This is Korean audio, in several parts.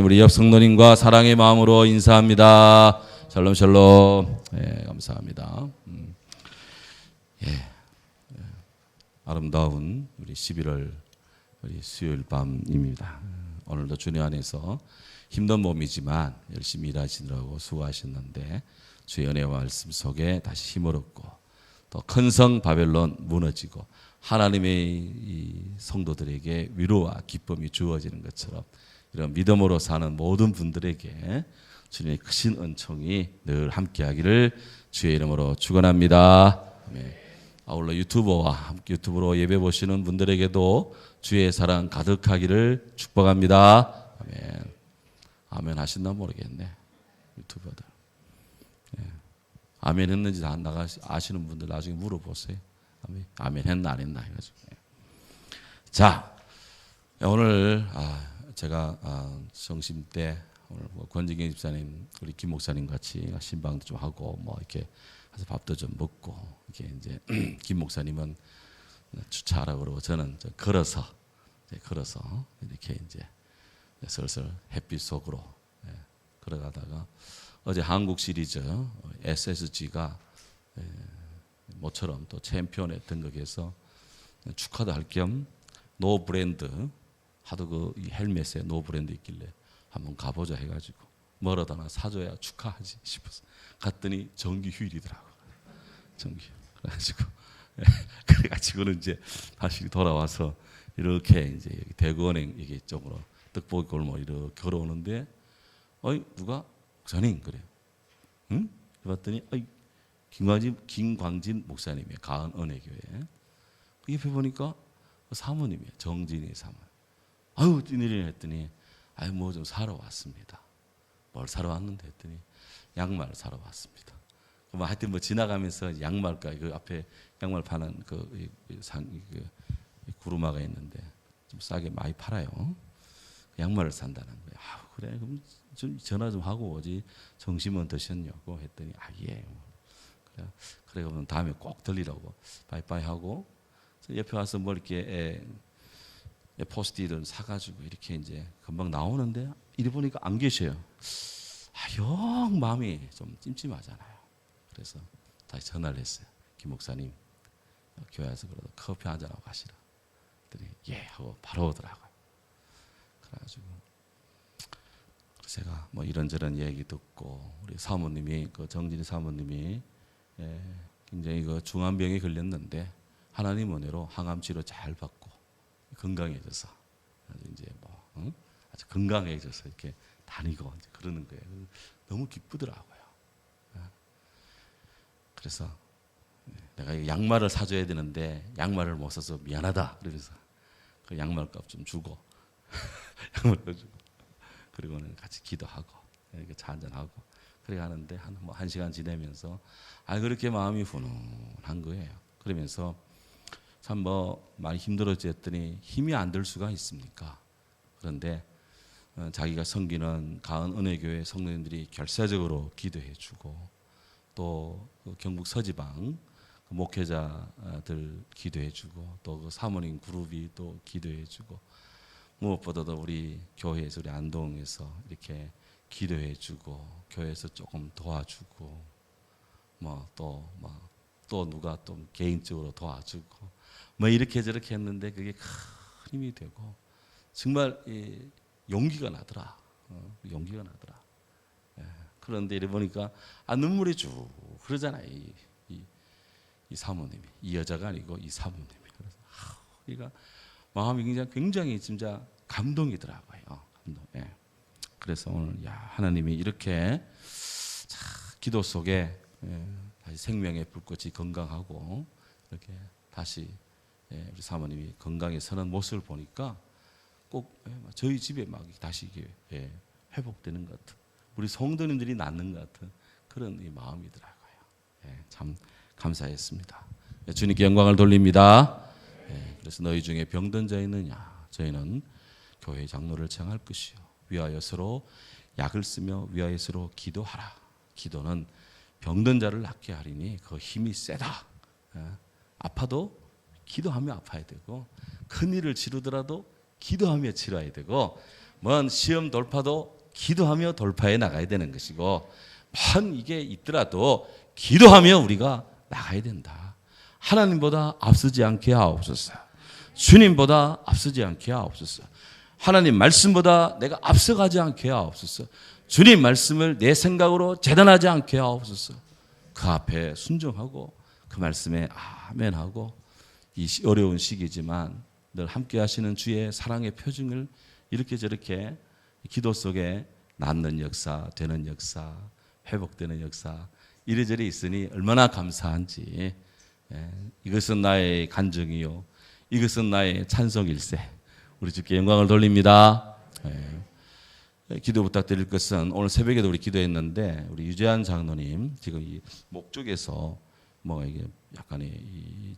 우리 옆 성도님과 사랑의 마음으로 인사합니다. 샬롬 샬롬. 감사합니다. 아름다운 우리 11월 우리 수요일 밤입니다. 오늘도 주님 안에서 힘든 몸이지만 열심히 일하시느라고 수고하셨는데 주의 은혜와 말씀 속에 다시 힘을 얻고 또 큰 성 바벨론 무너지고 하나님의 이 성도들에게 위로와 기쁨이 주어지는 것처럼 이런 믿음으로 사는 모든 분들에게 주님의 크신 은총이 늘 함께하기를 주의 이름으로 축원합니다. 아울러 유튜브로 예배 보시는 분들에게도 주의 사랑 가득하기를 축복합니다. 아멘. 아멘 하신다 모르겠네. 유튜버들. 아멘 했는지 다 아시는 분들 나중에 물어보세요. 아멘 했나 안 했나 해가지고. 자, 오늘 제가 성심 때 오늘 권지경 집사님, 우리 김 목사님 같이 신방도 좀 하고 뭐 이렇게 해서 밥도 좀 먹고 이렇게 이제 김 목사님은 주차하라고 그러고 저는 걸어서 이렇게 이제 슬슬 햇빛 속으로 걸어가다가 어제 한국 시리즈 SSG가 모처럼 또 챔피언에 등극해서 축하도 할 겸 노 브랜드 하도 그 헬멧에 노 브랜드 있길래 한번 가보자 해가지고 뭐라도 하나 사줘야 축하하지 싶어서 갔더니 정기 휴일이더라고. 정기. 그래가지고는 이제 다시 돌아와서 이렇게 이제 대구은행 이게 쪽으로 떡볶이 골목 이렇게 걸어오는데 누가 목사님 그래. 응? 봤더니 김광진 목사님의 가은은혜교회. 옆에 보니까 사모님이에요. 정진희 사모. 찐일이네 했더니 뭐 좀 사러 왔습니다. 뭘 사러 왔는데 했더니 양말 사러 왔습니다. 뭐 하여튼 뭐 지나가면서 양말가 그 앞에 양말 파는 그 구루마가 있는데 좀 싸게 많이 팔아요. 양말을 산다는 거예요. 그래 그럼 좀 전화 좀 하고 오지. 점심은 드셨냐고 했더니 예. 그래 그러면 다음에 꼭 들리라고 바이바이 하고 옆에 와서 뭐 이렇게 포스트잇을 사가지고 이렇게 이제 금방 나오는데 이리 보니까 안 계셔요. 영 마음이 좀 찜찜하잖아요. 그래서 다시 전화를 했어요. 김 목사님 교회에서 그래도 커피 한잔 하고 가시라. 그랬더니 예 하고 바로 오더라고요. 그래가지고 제가 뭐 이런저런 얘기 듣고 우리 사모님이 그 정진희 사모님이 굉장히 그 중환병에 걸렸는데 하나님 은혜로 항암 치료 잘 받고 건강해져서 이제 아주 건강해져서 이렇게 다니고 이제 그러는 거예요. 너무 기쁘더라고요. 그래서 내가 양말을 사줘야 되는데 양말을 못 사서 미안하다. 그러면서 그 양말값 좀 주고 양말도 주고 그리고는 같이 기도하고 이렇게 차 한잔 하고 그래 가는데 한 시간 지내면서 그렇게 마음이 훈훈한 거예요. 그러면서 참 많이 힘들어졌더니 힘이 안 들 수가 있습니까? 그런데 자기가 섬기는 가은은혜교회 성도님들이 결사적으로 기도해주고 또 경북 서지방 목회자들 기도해주고 또 그 사모님 그룹이 또 기도해주고 무엇보다도 우리 교회에서 우리 안동에서 이렇게 기도해주고 교회에서 조금 도와주고 또 누가 또 개인적으로 도와주고 이렇게 저렇게 했는데 그게 큰 힘이 되고 정말 용기가 나더라. 용기가 나더라. 그런데 이래 보니까 눈물이 쭉 흐르잖아요. 이 사모님이 이 여자가 아니고 이 사모님이. 그래서 그러니까 마음이 굉장히 진짜 감동이더라고요. 감동. 그래서 오늘 하나님이 이렇게 기도 속에 다시 생명의 불꽃이 건강하고 이렇게 다시 우리 사모님이 건강에 서는 모습을 보니까 꼭 저희 집에 막 다시 이게 회복되는 것 같은 우리 성도님들이 낫는 것 같은 그런 이 마음이더라고요. 참 감사했습니다. 주님께 영광을 돌립니다. 그래서 너희 중에 병든 자 있느냐? 저희는 교회 장로를 청할 것이요 위하여 서로 약을 쓰며 위하여 서로 기도하라. 기도는 병든 자를 낫게 하리니 그 힘이 세다. 아파도 기도하며 아파야 되고 큰 일을 치르더라도 기도하며 치러야 되고 뭔 시험 돌파도 기도하며 돌파해 나가야 되는 것이고, 뭔 이게 있더라도 기도하며 우리가 나가야 된다. 하나님보다 앞서지 않게 하옵소서. 주님보다 앞서지 않게 하옵소서. 하나님 말씀보다 내가 앞서가지 않게 하옵소서. 주님 말씀을 내 생각으로 재단하지 않게 하옵소서. 그 앞에 순종하고 그 말씀에 아멘하고, 이 어려운 시기지만 늘 함께 하시는 주의 사랑의 표징을 이렇게 저렇게 기도 속에 낳는 역사, 되는 역사, 회복되는 역사 이래저래 있으니 얼마나 감사한지. 이것은 나의 간증이요, 이것은 나의 찬송일세. 우리 주께 영광을 돌립니다. 기도 부탁드릴 것은, 오늘 새벽에도 우리 기도했는데 우리 유재한 장로님 지금 이 목 쪽에서 뭐 이게 약간의 이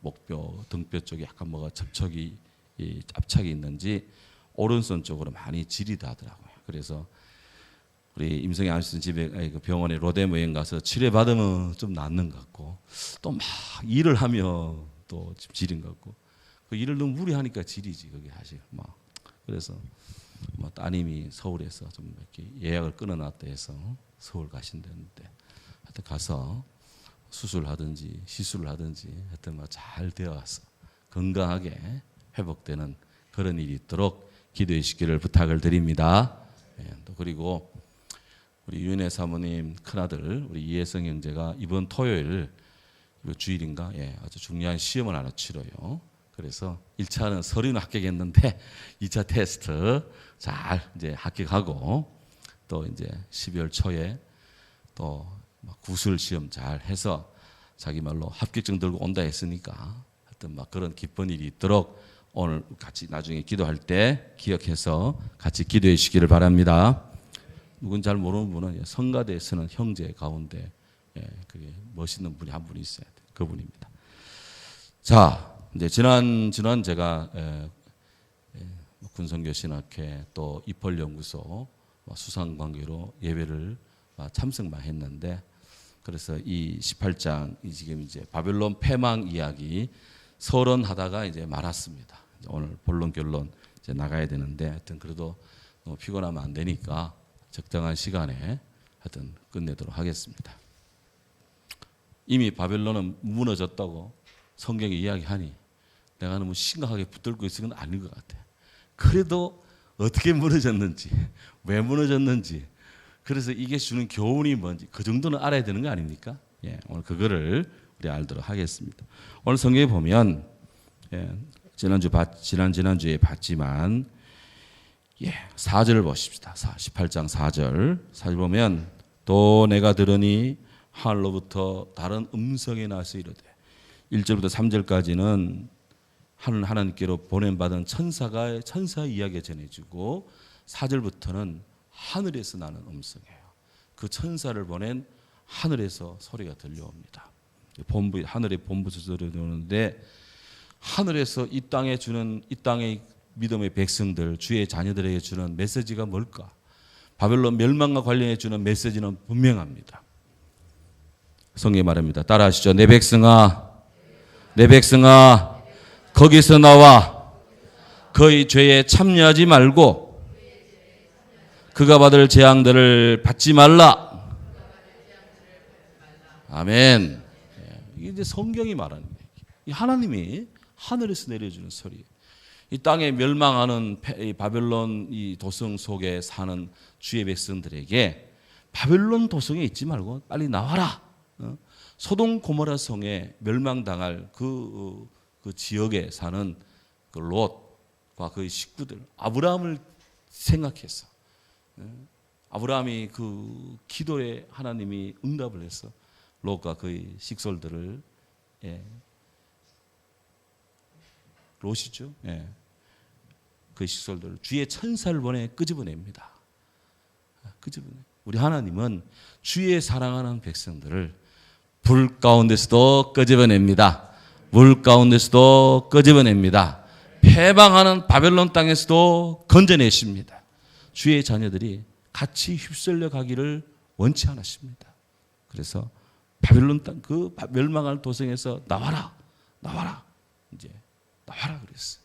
목뼈, 등뼈 쪽에 약간 뭐가 접촉이, 압착이 있는지 오른손 쪽으로 많이 지리다 하더라고요. 그래서 우리 임성희 안수선 집에 그 병원에 로데모행 가서 치료 받으면 좀 낫는 것 같고, 또 막 일을 하면 또 지린 것 같고, 그 일을 너무 무리하니까 지리지 그게 사실 막. 그래서 뭐 따님이 서울에서 좀 이렇게 예약을 끊어놨다 해서 서울 가신다는데, 하여튼 가서 수술하든지 시술을 하든지 하여튼 뭐 잘 되어서 건강하게 회복되는 그런 일이 있도록 기도해 주시기를 부탁을 드립니다. 또 그리고 우리 유은혜 사모님 큰아들 우리 이혜성 형제가 이번 토요일, 이번 주일인가, 아주 중요한 시험을 하나 치러요. 그래서 1차는 서류는 합격했는데 2차 테스트 잘 이제 합격하고, 또 이제 12월 초에 또 구술 시험 잘 해서 자기 말로 합격증 들고 온다 했으니까, 하여튼 막 그런 기쁜 일이 있도록 오늘 같이 나중에 기도할 때 기억해서 같이 기도해 주시기를 바랍니다. 누군 잘 모르는 분은 성가대에서는 형제 가운데 그게 멋있는 분이 한 분 있어야 돼. 그분입니다. 자, 이제 지난 제가 군성교신학회 또 입헌연구소 수상관계로 예배를 참석만 했는데, 그래서 이 18장 지금 이제 바벨론 패망 이야기 서론하다가 이제 말았습니다. 이제 오늘 본론 결론 이제 나가야 되는데, 하여튼 그래도 너무 피곤하면 안 되니까 적당한 시간에 하여튼 끝내도록 하겠습니다. 이미 바벨론은 무너졌다고 성경이 이야기하니 내가 너무 심각하게 붙들고 있는 건 아닌 것 같아. 그래도 어떻게 무너졌는지, 왜 무너졌는지, 그래서 이게 주는 교훈이 뭔지 그 정도는 알아야 되는 거 아닙니까? 오늘 그거를 우리 알도록 하겠습니다. 오늘 성경에 보면 지난주에 봤지만 4절을 보십시다. 18장 4절 보면, 또 내가 들으니 하늘로부터 다른 음성이 나서 이르되, 1절부터 3절까지는 하나님께로 보냄받은 천사의 이야기가 전해지고, 4절부터는 하늘에서 나는 음성이에요. 그 천사를 보낸 하늘에서 소리가 들려옵니다. 하늘의 본부에서 들려오는데, 하늘에서 이 땅의 믿음의 백성들, 주의 자녀들에게 주는 메시지가 뭘까? 바벨론 멸망과 관련해 주는 메시지는 분명합니다. 성경이 말합니다. 따라하시죠. 내 백성아, 거기서 나와 그의 죄에 참여하지 말고 그가 받을 재앙들을 받지 말라. 아멘. 이게 이제 성경이 말하는 거예요. 하나님이 하늘에서 내려주는 소리. 이 땅에 멸망하는 바벨론 이 도성 속에 사는 주의 백성들에게 바벨론 도성에 있지 말고 빨리 나와라. 소돔 고모라 성에 멸망당할 그 지역에 사는 그 롯과 그의 식구들, 아브라함을 생각해서, 아브라함이 그 기도에 하나님이 응답을 해서 롯과 그의 식솔들을, 롯이죠. 그 식솔들을 주의 천사를 보내 끄집어냅니다. 우리 하나님은 주의 사랑하는 백성들을 불 가운데서도 끄집어냅니다. 물 가운데서도 끄집어냅니다. 패망하는 바벨론 땅에서도 건져내십니다. 주의 자녀들이 같이 휩쓸려 가기를 원치 않으십니다. 그래서 바벨론 땅, 그 멸망할 도성에서 나와라 이제 나와라 그랬어요.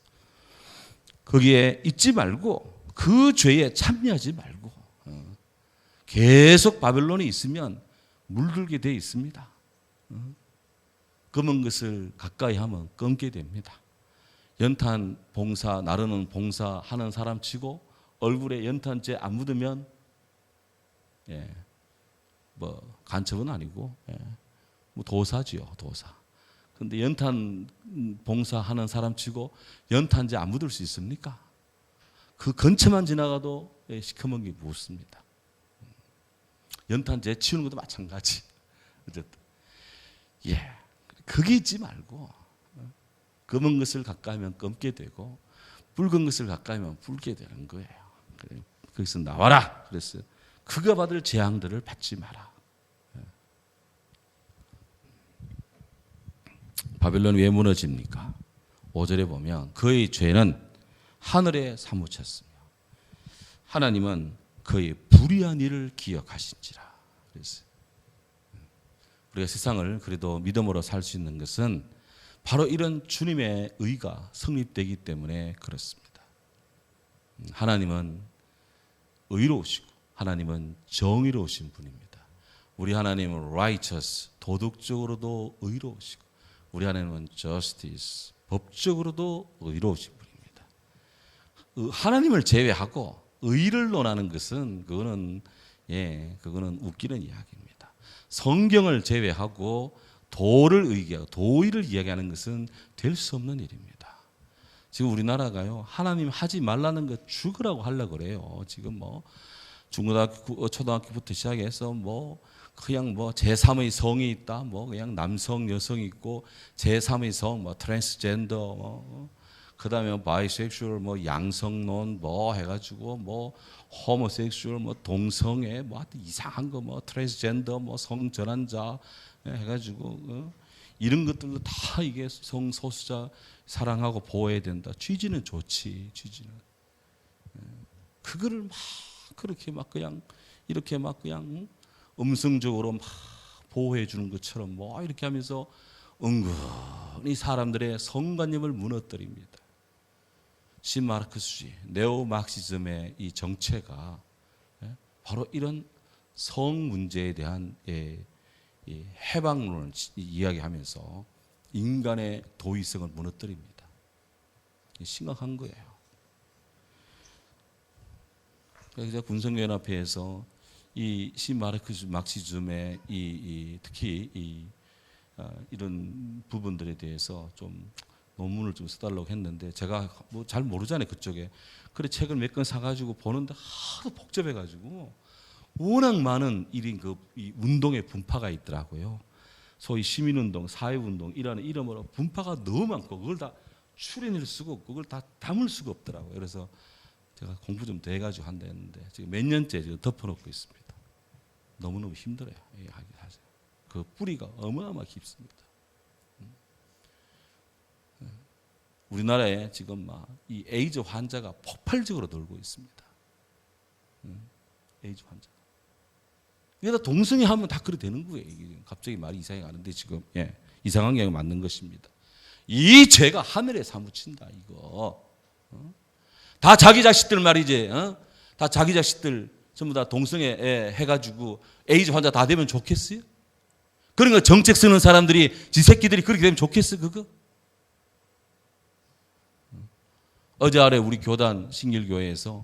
거기에 있지 말고 그 죄에 참여하지 말고 계속 바벨론에 있으면 물들게 돼 있습니다. 검은 것을 가까이 하면 끊게 됩니다. 연탄 봉사, 나르는 봉사하는 사람 치고 얼굴에 연탄재 안 묻으면 뭐 간첩은 아니고 뭐 도사지요, 도사. 근데 연탄 봉사하는 사람 치고 연탄재 안 묻을 수 있습니까? 그 근처만 지나가도 시커먼 게 묻습니다. 연탄재 치우는 것도 마찬가지. 어쨌든 그게 있지 말고 검은 것을 가까이 하면 검게 되고 붉은 것을 가까이 하면 붉게 되는 거예요. 거기서 나와라. 그랬어요. 그가 받을 재앙들을 받지 마라. 바벨론이 왜 무너집니까? 5절에 보면 그의 죄는 하늘에 사무쳤으며 하나님은 그의 불의한 일을 기억하신지라. 그랬어요. 우리가 세상을 그래도 믿음으로 살 수 있는 것은 바로 이런 주님의 의가 성립되기 때문에 그렇습니다. 하나님은 의로우시고 하나님은 정의로우신 분입니다. 우리 하나님은 righteous, 도덕적으로도 의로우시고 우리 하나님은 justice, 법적으로도 의로우신 분입니다. 하나님을 제외하고 의를 논하는 것은 그거는 웃기는 이야기입니다. 성경을 제외하고 도를 의기하고 도의를 이야기하는 것은 될 수 없는 일입니다. 지금 우리나라가요 하나님 하지 말라는 거 죽으라고 하려고 그래요. 지금 뭐 중고등학교, 초등학교부터 시작해서 그냥 제3의 성이 있다. 그냥 남성, 여성이 있고 제3의 성, 트랜스젠더, 그다음에 바이섹슈얼, 양성론 해가지고 호모섹슈얼, 동성애, 하여튼 이상한 거, 트랜스젠더, 성전환자 해가지고 이런 것들도 다 이게 성소수자 사랑하고 보호해야 된다. 취지는 좋지, 취지는. 그거를 그렇게 그냥 이렇게 그냥 음성적으로 보호해 주는 것처럼 이렇게 하면서 은근히 사람들의 성관념을 무너뜨립니다. 신마르크스주의, 네오마르크시즘의 이 정체가 바로 이런 성 문제에 대한 해방론을 이야기하면서 인간의 도의성을 무너뜨립니다. 심각한 거예요. 그래서 군성연합회에서 이 신마르크시즘의 특히 이런 부분들에 대해서 좀 논문을 좀 써달라고 했는데 제가 잘 모르잖아요 그쪽에. 그래 책을 몇 권 사가지고 보는데 하도 복잡해가지고 워낙 많은 이 운동의 분파가 있더라고요. 소위 시민운동, 사회운동 이라는 이름으로 분파가 너무 많고 그걸 다 추려낼 수가 없고 그걸 다 담을 수가 없더라고요. 그래서 제가 공부 좀 더 해가지고 한다 했는데 지금 몇 년째 지금 덮어놓고 있습니다. 너무너무 힘들어요. 그 뿌리가 어마어마하게 깊습니다. 우리나라에 지금 이 에이즈 환자가 폭발적으로 늘고 있습니다. 에이즈 환자. 이게 다 동성애 하면 다 그래 되는 거예요. 이게 갑자기 말이 이상해 가는데 지금 이상한 게 맞는 것입니다. 이 죄가 하늘에 사무친다 이거. 다 자기 자식들 말이지. 다 자기 자식들 전부 다 동성애 해가지고 에이즈 환자 다 되면 좋겠어요? 그런 거 정책 쓰는 사람들이 지 새끼들이 그렇게 되면 좋겠어 그거? 어제 아래 우리 교단 신길교회에서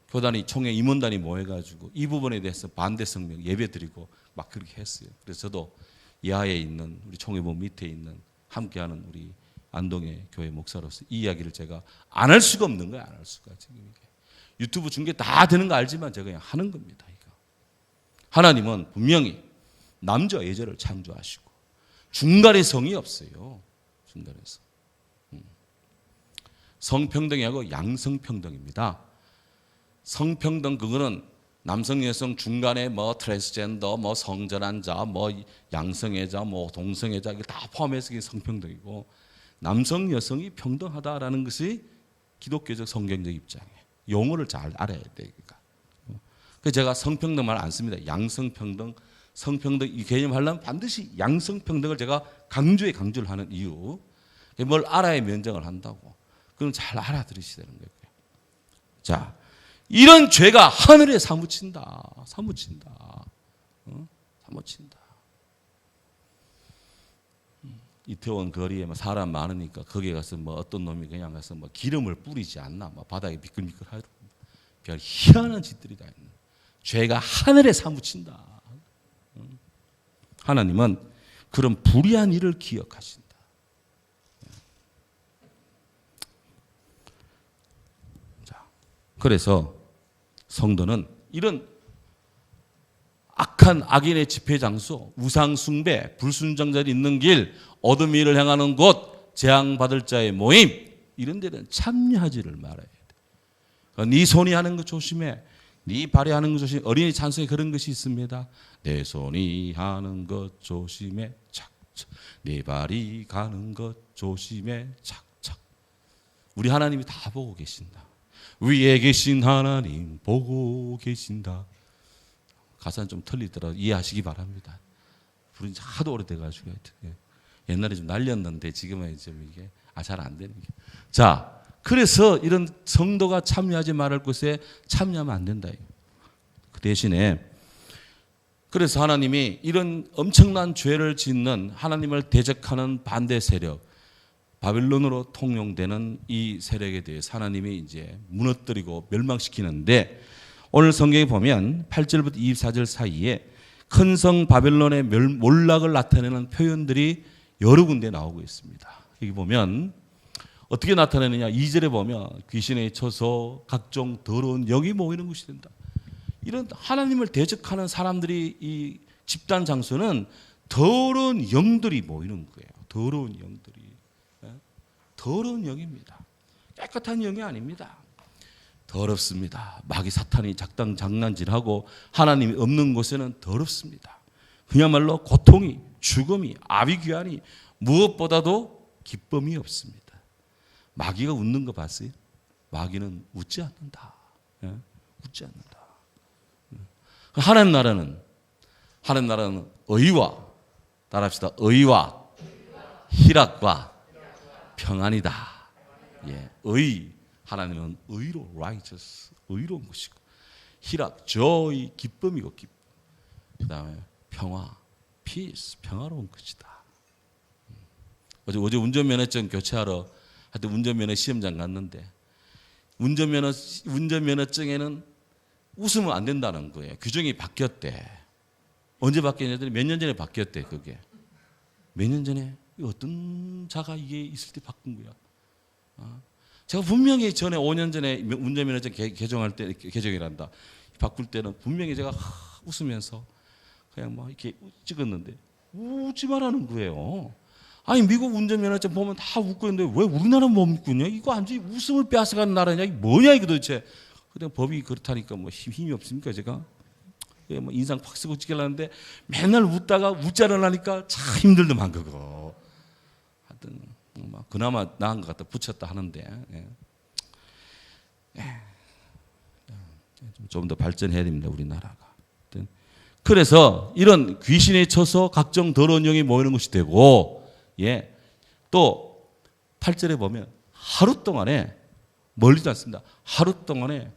교단이 총회 임원단이 모여가지고 이 부분에 대해서 반대 성명 예배 드리고 막 그렇게 했어요. 그래서 저도 이하에 있는 우리 총회본 밑에 있는 함께하는 우리 안동의 교회 목사로서 이 이야기를 제가 안 할 수가 없는 거예요. 안 할 수가 지금 이게 유튜브 중계 다 되는 거 알지만 제가 그냥 하는 겁니다. 이거. 하나님은 분명히 남자 여자를 창조하시고 중간에 성이 없어요. 중간에서 성평등하고 양성평등입니다. 성평등 그거는 남성 여성 중간에 트랜스젠더 성전환자 양성애자 동성애자 이게 다 포함해서 성평등이고 남성 여성이 평등하다라는 것이 기독교적 성경적 입장이에요. 용어를 잘 알아야 되니까. 그래서 제가 성평등 말 안 씁니다. 양성평등, 성평등 이 개념 하려면 반드시 양성평등을 제가 강조를 하는 이유. 뭘 알아야 면정을 한다고. 그럼 잘 알아들으셔야 되는 거예요. 자, 이런 죄가 하늘에 사무친다. 사무친다. 사무친다. 이태원 거리에 사람 많으니까 거기에 가서 어떤 놈이 그냥 가서 기름을 뿌리지 않나, 바닥에 미끌미끌 하고, 별 희한한 짓들이 다 있는. 죄가 하늘에 사무친다. 하나님은 그런 불의한 일을 기억하신다. 자, 그래서 성도는 이런 악한 악인의 집회 장소, 우상 숭배, 불순종자들이 있는 길, 어둠 일을 행하는 곳, 재앙받을 자의 모임, 이런 데는 참여하지를 말아야 돼. 네 손이 하는 거 조심해. 네 발이 하는 것 조심해. 어린이 찬송에 그런 것이 있습니다. 내 손이 하는 것 조심해 착착. 네 발이 가는 것 조심해 착착. 우리 하나님이 다 보고 계신다. 위에 계신 하나님 보고 계신다. 가사는 좀 틀리더라도 이해하시기 바랍니다. 부른 지 하도 오래돼가지고 옛날에 좀 날렸는데 지금은 좀 이게 잘 안 되는 게. 자, 그래서 이런 성도가 참여하지 말할 것에 참여하면 안 된다. 그 대신에 그래서 하나님이 이런 엄청난 죄를 짓는 하나님을 대적하는 반대 세력, 바빌론으로 통용되는 이 세력에 대해서 하나님이 이제 무너뜨리고 멸망시키는데, 오늘 성경에 보면 8절부터 24절 사이에 큰 성 바벨론의 몰락을 나타내는 표현들이 여러 군데 나오고 있습니다. 여기 보면 어떻게 나타내느냐, 2절에 보면 귀신에 쳐서 각종 더러운 영이 모이는 것이 된다. 이런 하나님을 대적하는 사람들이 이 집단 장소는 더러운 영들이 모이는 거예요. 더러운 영들이. 더러운 영입니다. 깨끗한 영이 아닙니다. 더럽습니다. 마귀 사탄이 작당 장난질하고 하나님이 없는 곳에는 더럽습니다. 그야말로 고통이, 죽음이, 아비규환이 무엇보다도 기쁨이 없습니다. 마귀가 웃는 거 봤어요? 마귀는 웃지 않는다. 웃지 않는다. 하나님 나라는 의와, 따라합시다. 의와 희락과 평안이다. 예, 의, 하나님은 의로, righteous, 의로운 것이고, 희락, joy, 기쁨이고, 기쁨. 그 다음에 평화, peace, 평화로운 것이다. 어제 운전면허증 교체하러 하여튼 운전면허 시험장 갔는데, 운전면허증에는 웃으면 안 된다는 거예요. 규정이 바뀌었대. 언제 바뀌었냐더니 몇 년 전에 바뀌었대. 그게 몇 년 전에 어떤 자가 이게 있을 때 바꾼 거야. 제가 분명히 전에 5년 전에 운전면허증 개정할 때, 개정이란다, 바꿀 때는 분명히 제가 웃으면서 그냥 이렇게 찍었는데 웃지 말라는 거예요. 아니, 미국 운전면허증 보면 다 웃고 있는데 왜 우리나라는 못 웃고 있냐? 이거 완전히 웃음을 빼앗아가는 나라냐? 이게 뭐냐 이거 도대체. 그냥 법이 그렇다니까 힘이 없습니까 제가? 인상 팍 쓰고 찍으려는데 맨날 웃다가 웃지 않으려니까 참 힘들더만 그거. 하여튼 그나마 나은 것 같다, 붙였다 하는데 좀 더 발전해야 됩니다 우리나라가. 그래서 이런 귀신에 쳐서 각종 더러운 영이 모이는 것이 되고, 또 8절에 보면 하루 동안에, 멀리도 않습니다. 하루 동안에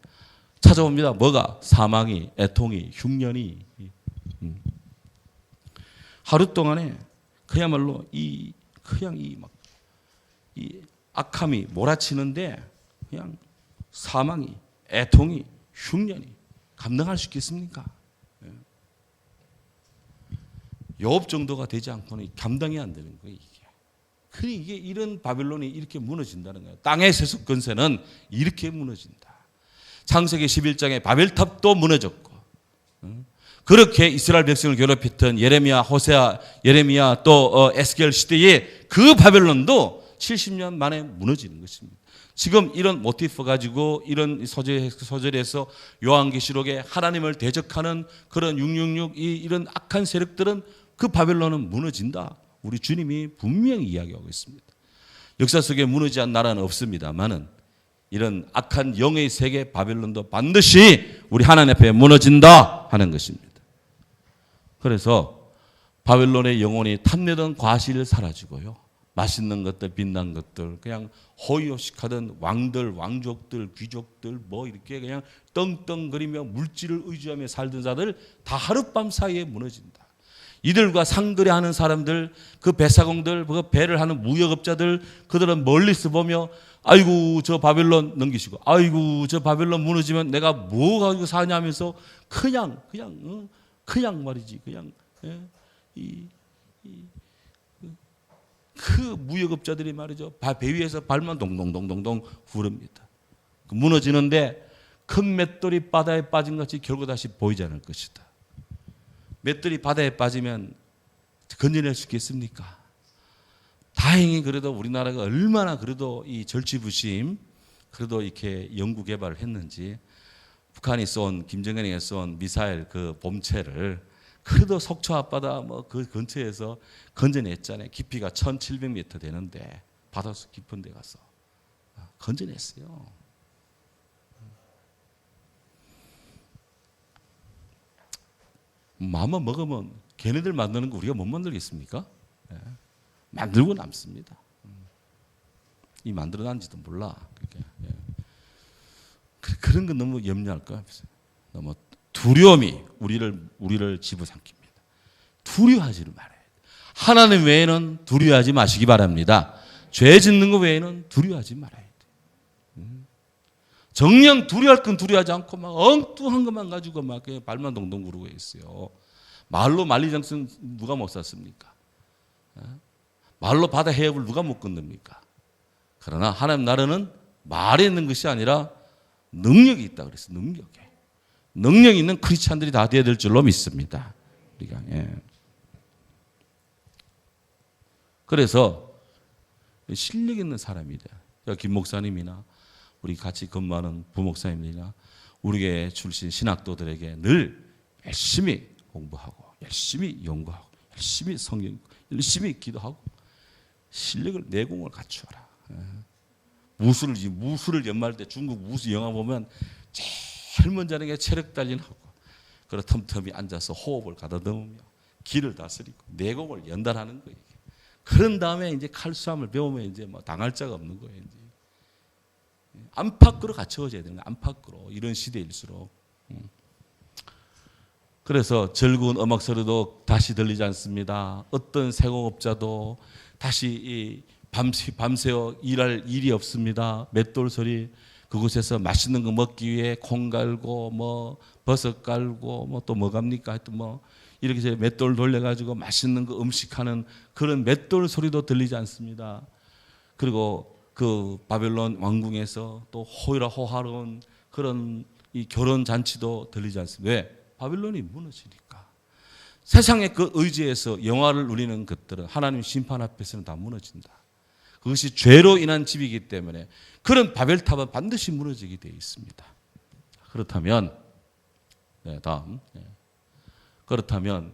찾아옵니다. 뭐가? 사망이, 애통이, 흉년이. 하루 동안에 그야말로 이 악함이 몰아치는데 그냥 사망이, 애통이, 흉년이 감당할 수 있겠습니까? 욥 정도가 되지 않고는 감당이 안 되는 거예요. 이게 이런 바벨론이 이렇게 무너진다는 거예요. 땅의 세속 권세는 이렇게 무너진다. 창세기 11장에 바벨탑도 무너졌고, 그렇게 이스라엘 백성을 괴롭혔던 예레미야, 호세아, 예레미야 또 에스겔 시대에 그 바벨론도 70년 만에 무너지는 것입니다. 지금 이런 모티프 가지고 이런 소절에서 요한계시록에 하나님을 대적하는 그런 666 이런 악한 세력들은, 그 바벨론은 무너진다. 우리 주님이 분명히 이야기하고 있습니다. 역사 속에 무너지지 나라는 없습니다만은 이런 악한 영의 세계 바벨론도 반드시 우리 하나님 앞에 무너진다 하는 것입니다. 그래서 바벨론의 영혼이 탐내던 과실 사라지고요, 맛있는 것들, 빛난 것들, 그냥 호의호식하던 왕들, 왕족들, 귀족들 뭐 이렇게 그냥 떵떵거리며 물질을 의지하며 살던 자들 다 하룻밤 사이에 무너진다. 이들과 상거래하는 사람들, 그 배사공들, 그 배를 하는 무역업자들, 그들은 멀리서 보며 아이고 저 바벨론 넘기시고, 아이고 저 바벨론 무너지면 내가 뭐 가지고 사냐면서 그냥 말이지, 그냥 그 무역업자들이 말이죠, 배 위에서 발만 동동동동동 구릅니다. 무너지는데 큰 맷돌이 바다에 빠진 것이 결국 다시 보이지 않을 것이다. 맷돌이 바다에 빠지면 건져낼 수 있겠습니까? 다행히 그래도 우리나라가 얼마나 그래도 이 절치부심 그래도 이렇게 연구 개발을 했는지 북한이 쏜, 김정은이 쏜 미사일 그 bom체를 그래도 속초 앞바다 뭐 그 근처에서 건져냈잖아요. 깊이가 1700m 되는데 바닷속 깊은 데 가서 건져냈어요. 마음만 먹으면 걔네들 만드는 거 우리가 못 만들겠습니까? 예. 만들고 남습니다. 이 만들어낸지도 몰라. 예. 그런 건 너무 염려할 거야. 너무 두려움이 우리를 집어삼킵니다. 두려워하지를 말아야 돼. 하나님 외에는 두려워하지 마시기 바랍니다. 죄 짓는 거 외에는 두려워하지 말아야 돼. 정녕 두려워할 건 두려워하지 않고 막 엉뚱한 것만 가지고 막 발만 동동 구르고 있어요. 말로 만리장성 누가 못 샀습니까? 말로 바다 해협을 누가 못 건넙니까? 그러나 하나님 나라는 말에 있는 것이 아니라 능력이 있다 그랬어요. 능력 있는 크리스찬들이 다 되어야 될 줄로 믿습니다. 우리가 그래서 실력 있는 사람이다. 김 목사님이나 우리 같이 근무하는 부목사님들이나 우리 교회 출신 신학도들에게 늘 열심히 공부하고 열심히 연구하고 열심히 성경 열심히 기도하고 실력을 내공을 갖추어라. 무술을 연마할 때 중국 무술 영화 보면 제일 먼저 하는 게 체력 단련하고 그리고 틈틈이 앉아서 호흡을 가다듬으며 기를 다스리고 내공을 연달하는 거예요. 그런 다음에 이제 칼싸움을 배우면 이제 뭐 당할 자가 없는 거예요. 이제. 안팎으로 갖춰져야 되는 거예요. 안팎으로. 이런 시대일수록. 그래서 즐거운 음악 소리도 다시 들리지 않습니다. 어떤 세공업자도 다시 밤새워 일할 일이 없습니다. 맷돌 소리. 그곳에서 맛있는 거 먹기 위해 콩 갈고 뭐 버섯 갈고 뭐 또 뭐 갑니까? 하여튼 뭐 이렇게 해서 맷돌 돌려가지고 맛있는 거 음식하는 그런 맷돌 소리도 들리지 않습니다. 그리고 그 바벨론 왕궁에서 또 호화로운 그런 이 결혼 잔치도 들리지 않습니다. 왜? 바벨론이 무너지니까. 세상의 그 의지에서 영화를 누리는 것들은 하나님 심판 앞에서는 다 무너진다. 그것이 죄로 인한 집이기 때문에 그런 바벨탑은 반드시 무너지게 되어 있습니다. 그렇다면 다음. 그렇다면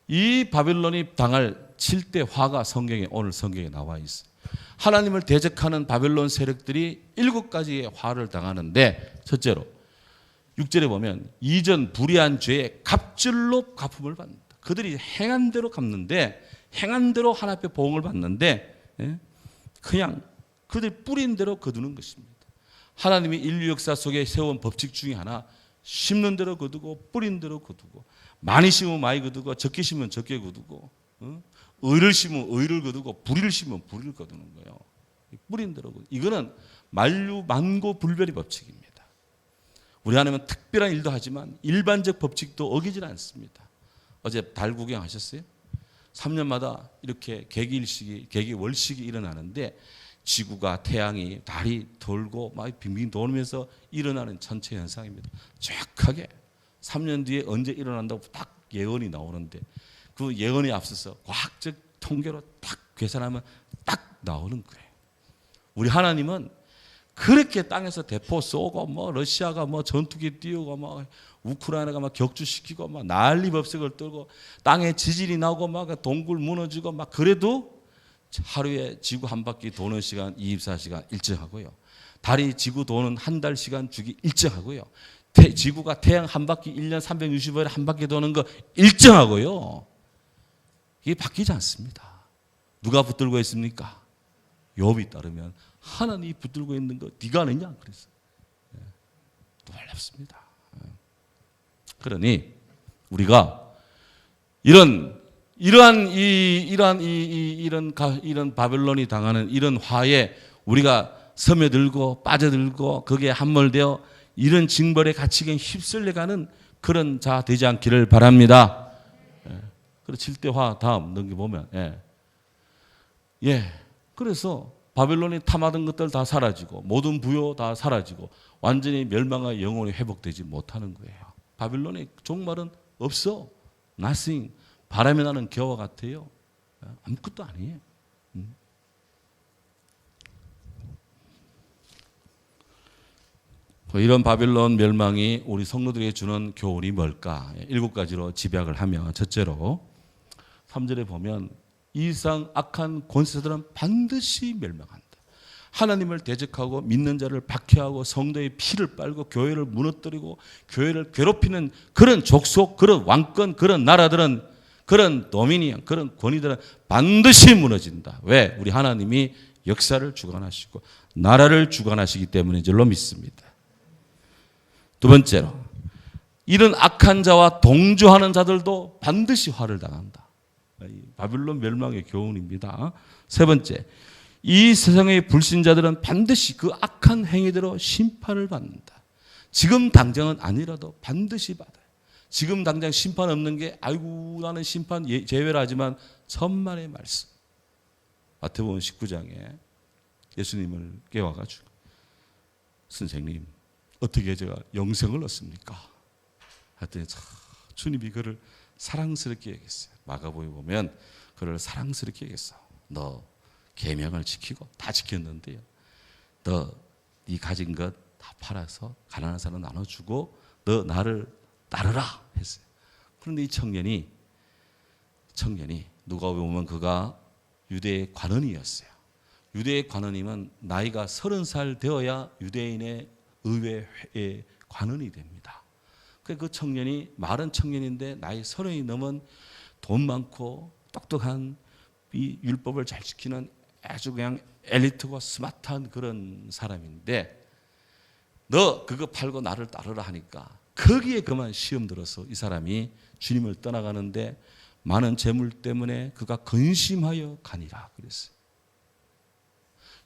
이 바벨론이 당할 7대 화가 오늘 성경에 나와 있어요. 하나님을 대적하는 바벨론 세력들이 7가지의 화를 당하는데 첫째로 6절에 보면 이전 불의한 죄의 갑절로 갚음을 받는다. 그들이 행한 대로 갚는데 행한 대로 하나님 앞에 보응을 받는데 그냥 그들 뿌린 대로 거두는 것입니다. 하나님이 인류 역사 속에 세운 법칙 중에 하나 심는 대로 거두고 뿌린 대로 거두고 많이 심으면 많이 거두고 적게 심으면 적게 거두고 의를 심으면 의를 거두고 불의를 심으면 불의를 거두는 거예요. 뿌린 대로 거두고. 이거는 만고불별의 법칙입니다. 우리 하나님은 특별한 일도 하지만 일반적 법칙도 어기질 않습니다. 어제 달 구경하셨어요? 3년마다 이렇게 개기월식이 일어나는데 지구가 태양이 달이 돌고 막 빙빙 돌면서 일어나는 전체 현상입니다. 정확하게 3년 뒤에 언제 일어난다고 딱 예언이 나오는데 그 예언에 앞서서 과학적 통계로 딱 계산하면 딱 나오는 거예요. 우리 하나님은 그렇게 땅에서 대포 쏘고 뭐 러시아가 뭐 전투기 띄우고 뭐 우크라이나가 막 격추시키고 막 난리법석을 떨고 땅에 지진이 나고 막 동굴 무너지고 막 그래도 하루에 지구 한 바퀴 도는 시간 24시간 일정하고요. 달이 지구 도는 한 달 시간 주기 일정하고요. 지구가 태양 한 바퀴 1년 365일에 한 바퀴 도는 거 일정하고요. 이게 바뀌지 않습니다. 누가 붙들고 있습니까? 욥이 따르면 하나님이 붙들고 있는 거 네가 아느냐 그랬어요. 놀랍습니다. 그러니 우리가 이런 바벨론이 당하는 이런 화에 우리가 스며들고 빠져들고 거기에 함몰되어 이런 징벌의 가치에 휩쓸려가는 그런 자 되지 않기를 바랍니다. 그리고 7대 화 다음 넘겨보면 그래서 바벨론이 탐하던 것들 다 사라지고 모든 부요 다 사라지고 완전히 멸망과 영혼이 회복되지 못하는 거예요. 바벨론의 종말은 없어. nothing. 바람이 나는 겨와 같아요. 아무것도 아니에요. 이런 바벨론 멸망이 우리 성도들에게 주는 교훈이 뭘까? 7가지로 집약을 하면 첫째로 3절에 보면 이상 악한 권세자들은 반드시 멸망한다. 하나님을 대적하고 믿는 자를 박해하고 성도의 피를 빨고 교회를 무너뜨리고 교회를 괴롭히는 그런 족속, 그런 왕권, 그런 나라들은 그런 도미니언, 그런 권위들은 반드시 무너진다. 왜? 우리 하나님이 역사를 주관하시고 나라를 주관하시기 때문인 줄로 믿습니다. 두 번째로 이런 악한 자와 동조하는 자들도 반드시 화를 당한다. 바빌론 멸망의 교훈입니다. 세 번째, 이 세상의 불신자들은 반드시 그 악한 행위대로 심판을 받는다. 지금 당장은 아니라도 반드시 받아요. 지금 당장 심판 없는 게 아이고 나는 심판 제외를 하지만 천만의 말씀. 마태복음 19장에 예수님을 깨워가지고 선생님 어떻게 제가 영생을 얻습니까? 하더니 주님이 그를 사랑스럽게 얘기했어요. 마가복음에 보면 그를 사랑스럽게 얘기했어. 너 계명을 지키고 다 지켰는데요. 너 네 가진 것 다 팔아서 가난한 사람 나눠주고 너 나를 따르라 했어요. 그런데 이 청년이 누가 보면 그가 유대의 관원이었어요. 유대의 관원이면 나이가 30살 되어야 유대인의 의회의 관원이 됩니다. 그 청년이 마른 청년인데 나이 30이 넘은 돈 많고 똑똑한 이 율법을 잘 지키는 아주 그냥 엘리트고 스마트한 그런 사람인데 너 그거 팔고 나를 따르라 하니까 거기에 그만 시험 들어서 이 사람이 주님을 떠나가는데 많은 재물 때문에 그가 근심하여 가니라 그랬어요.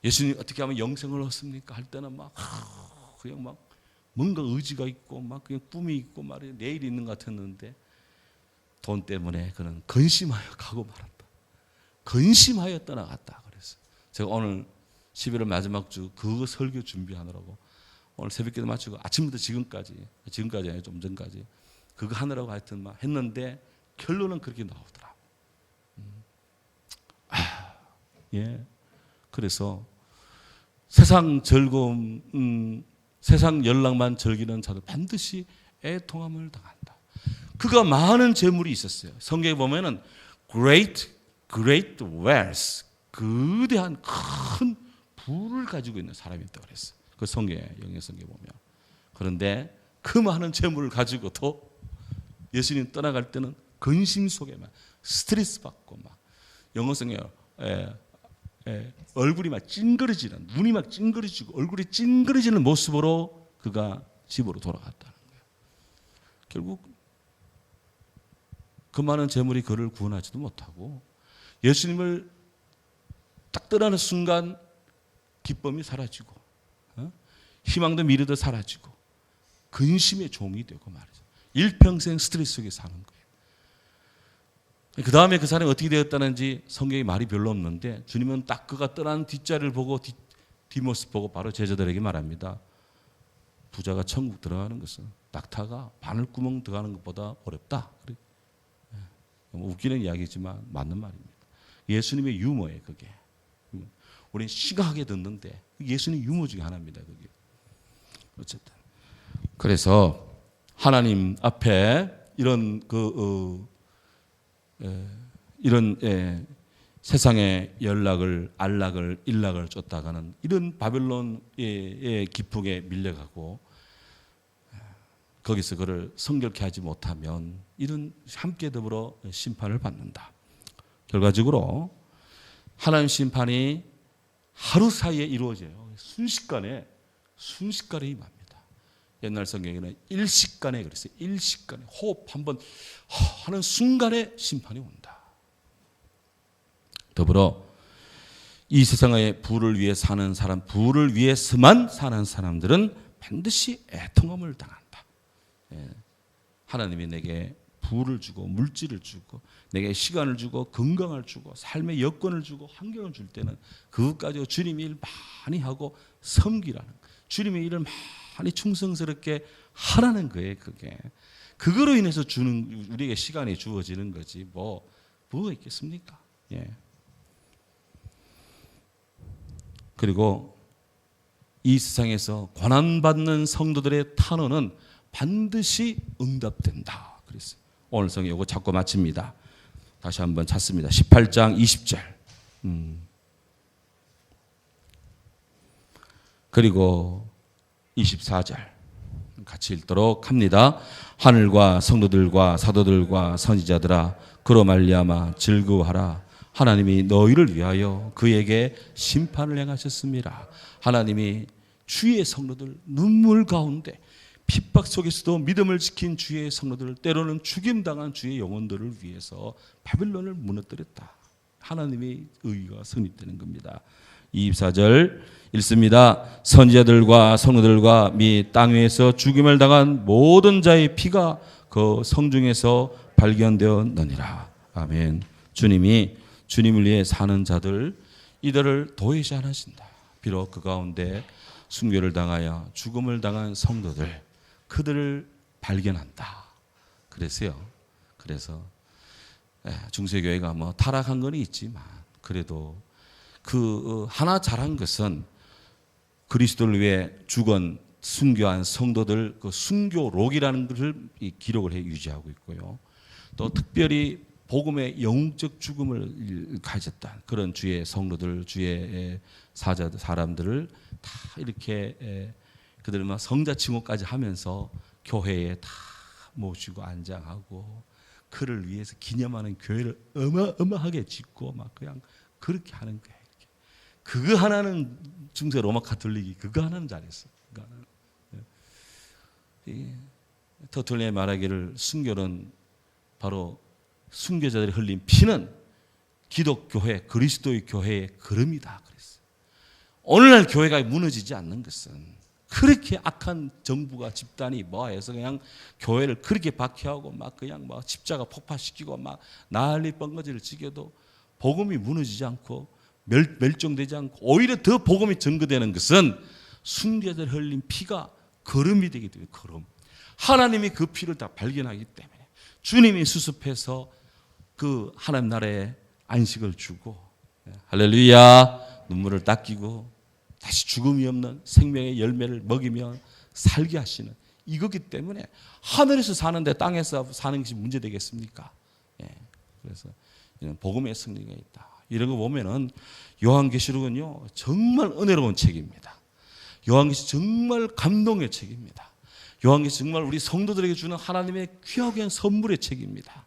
예수님 어떻게 하면 영생을 얻습니까? 할 때는 그냥 막 뭔가 의지가 있고 막 그냥 꿈이 있고 말이야 내일 있는 것 같았는데 돈 때문에 그는 근심하여 가고 말았다. 근심하여 떠나갔다 그랬어요. 제가 오늘 11월 마지막 주 그거 설교 준비하느라고 오늘 새벽기도 마치고 아침부터 지금까지 아니라 좀 전까지 그거 하느라고 하여튼 막 했는데 결론은 그렇게 나오더라. 그래서 세상 즐거움, 세상 연락만 즐기는 자도 반드시 애통함을 당한다. 그가 많은 재물이 있었어요. 성경에 보면은 great wealth, 거대한 큰 부를 가지고 있는 사람이 있다고 그랬어요. 그 영의 성경에 보면. 그런데 그 많은 재물을 가지고도 예수님 떠나갈 때는 근심 속에만 스트레스 받고 막 영어 성경에 얼굴이 막 찡그러지는 눈이 막 찡그러지고 얼굴이 찡그러지는 모습으로 그가 집으로 돌아갔다는 거예요. 결국 그 많은 재물이 그를 구원하지도 못하고 예수님을 딱 떠나는 순간 기쁨이 사라지고 희망도 미래도 사라지고 근심의 종이 되고 말이죠. 일평생 스트레스 속에 사는 거예요. 그 다음에 그 사람이 어떻게 되었다는지 성경에 말이 별로 없는데 주님은 딱 그가 떠난 뒷자리를 보고 뒷모습 보고 바로 제자들에게 말합니다. 부자가 천국 들어가는 것은 낙타가 바늘구멍 들어가는 것보다 어렵다. 웃기는 이야기지만 맞는 말입니다. 예수님의 유머예요 그게. 우리는 심각하게 듣는데 예수님 유머 중에 하나입니다. 그게. 어쨌든 그래서 하나님 앞에 이런 세상의 안락을 일락을 쫓다가는 이런 바벨론의 기풍에 밀려가고 거기서 그를 성결케 하지 못하면 이런 함께 더불어 심판을 받는다. 결과적으로 하나님 심판이 하루 사이에 이루어져요. 순식간에 임합니다. 옛날 성경에는 일식간에 그랬어요. 일식간에 호흡 한번 하는 순간에 심판이 온다. 더불어 이 세상의 부를 위해 사는 사람, 부를 위해서만 사는 사람들은 반드시 애통함을 당한다. 하나님이 내게 부를 주고 물질을 주고 내게 시간을 주고 건강을 주고 삶의 여건을 주고 환경을 줄 때는 그것 가지고 주님의 일 많이 하고 섬기라는, 주님의 일을 많이 충성스럽게 하라는 거예요. 그거로 인해서 주는, 우리에게 시간이 주어지는 거지 뭐가 있겠습니까? 그리고 이 세상에서 고난받는 성도들의 탄원은 반드시 응답된다 그랬어요. 오늘 성경 이거 잡고 마칩니다. 다시 한번 찾습니다. 18장 20절. 그리고 24절 같이 읽도록 합니다. 하늘과 성도들과 사도들과 선지자들아 그로 말미암아 즐거워하라. 하나님이 너희를 위하여 그에게 심판을 행하셨습니다. 하나님이 주의 성도들 눈물 가운데 핍박 속에서도 믿음을 지킨 주의 성도들, 때로는 죽임당한 주의 영혼들을 위해서 바빌론을 무너뜨렸다. 하나님의 의가 성립되는 겁니다. 24절 읽습니다. 선지자들과 성도들과 및 땅 위에서 죽임을 당한 모든 자의 피가 그 성중에서 발견되었느니라. 아멘. 주님이 주님을 위해 사는 자들, 이들을 도외시하신다. 비록 그 가운데 순교를 당하여 죽음을 당한 성도들, 그들을 발견한다. 그래서 중세교회가 타락한 건 있지만 그래도 그 하나 잘한 것은 그리스도를 위해 죽은 순교한 성도들 그 순교록이라는 것을 기록을 해 유지하고 있고요. 또 특별히 복음의 영웅적 죽음을 가졌다. 그런 주의 성도들, 주의 사자들, 사람들을 다 이렇게 그들만 성자 칭호까지 하면서 교회에 다 모시고 안장하고 그를 위해서 기념하는 교회를 어마어마하게 짓고 막 그냥 그렇게 하는 거예요. 그거 하나는 중세 로마 가톨릭이 그거 하나는 잘했어. 터툴리에 말하기를 순교는 바로 순교자들이 흘린 피는 기독교회, 그리스도의 교회의 걸음이다 그랬어요. 오늘날 교회가 무너지지 않는 것은 그렇게 악한 정부가 집단이 해서 그냥 교회를 그렇게 박해하고 막 그냥 십자가 폭파시키고 막 난리 뻥거지를 치게도 복음이 무너지지 않고 멸종되지 않고 오히려 더 복음이 증거되는 것은 순교자들 흘린 피가 걸음이 되기 때문에 걸음. 하나님이 그 피를 다 발견하기 때문에 주님이 수습해서 그 하나님 나라에 안식을 주고 할렐루야 눈물을 닦이고 다시 죽음이 없는 생명의 열매를 먹이며 살게 하시는 이거기 때문에 하늘에서 사는데 땅에서 사는 것이 문제되겠습니까? 그래서 복음의 승리가 있다. 이런 거 보면은 요한계시록은요 정말 은혜로운 책입니다. 요한계시록 정말 감동의 책입니다. 요한계시록 정말 우리 성도들에게 주는 하나님의 귀하게 선물의 책입니다.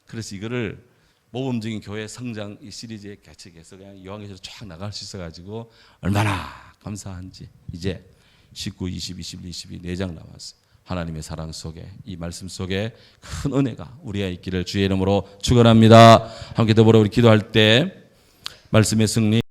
그래서 이거를 모범적인 교회 성장 이 시리즈에 개척해서 그냥 요한계시록 쫙 나갈 수 있어가지고 얼마나 감사한지. 이제 19, 20, 21, 22 4장 남았어요. 하나님의 사랑 속에 이 말씀 속에 큰 은혜가 우리의 있기를 주의 이름으로 축원합니다. 함께 더불어 우리 기도할 때 말씀의 승리